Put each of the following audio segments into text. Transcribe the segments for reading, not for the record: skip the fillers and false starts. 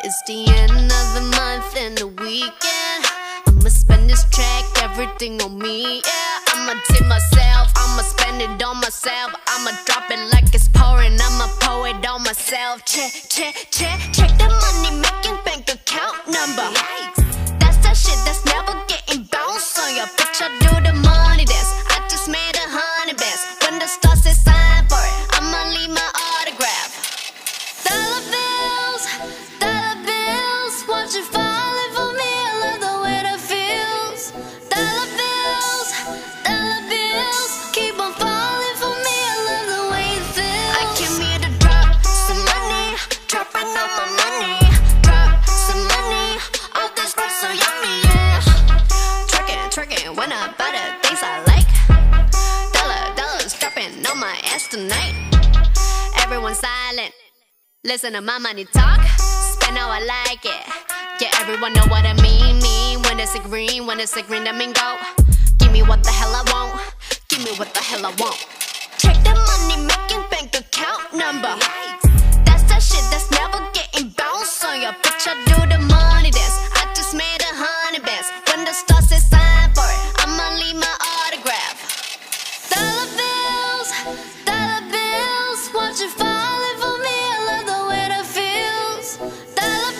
It's the end of the month and the weekend. I'ma spend this track, everything on me, yeah. I'ma tip myself, I'ma spend it on myself. I'ma drop it like it's pouring, I'ma pour it on myself. Check the money making bank account number. That's that shit that's never getting bounced on your bitch. I do the money dance, I just made 100 bands. When the stars say sign for it, I'ma leave my autograph. Dollar bills, won't you falling for me? I love the way that feels. Dollar bills, keep on falling for me. I love the way it feels. I came here to drop some money, dropping all my money. Drop some money, all this stuff so yummy, yeah. Twerking when I buy the things I like. Dollars dropping on my ass tonight. Everyone silent, listen to my money talk. Spend how I like it. Yeah, everyone know what I mean. When it's a green, that mean go. Give me what the hell I want. Give me what the hell I want. Check the money making bank account number. That's that shit that's never getting bounced on your bitch. I do the money dance, I just made 100 bands. When the stars say sign for it, I'ma leave my autograph. Dollar bills, won't you falling for me? I love the way that feels. Dollar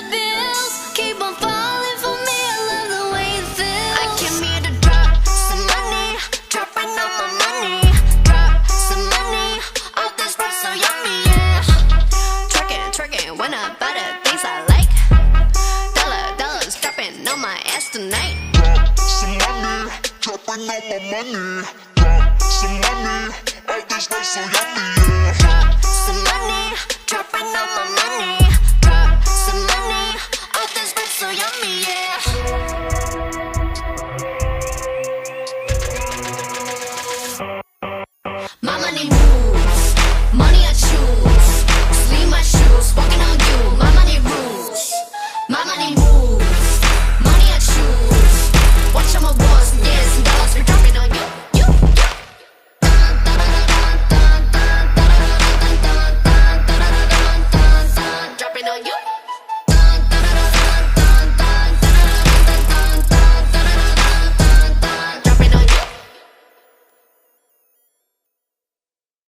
bills, keep on falling for me. I love the way it feels. I came here to drop some money, dropping all my money. Drop some money, all this stuff so yummy, yeah. Twerking when I buy the things I like. Dollars dropping on my ass tonight. Drop some money, dropping all my money. Drop some money, all this stuff so yummy, yeah. Drop some money, dropping all my money. Drop some money, all this stuff so yummy, yeah. My money moves, money I choose. Sleeve my shoes, walking on you. My money rules, my money moves.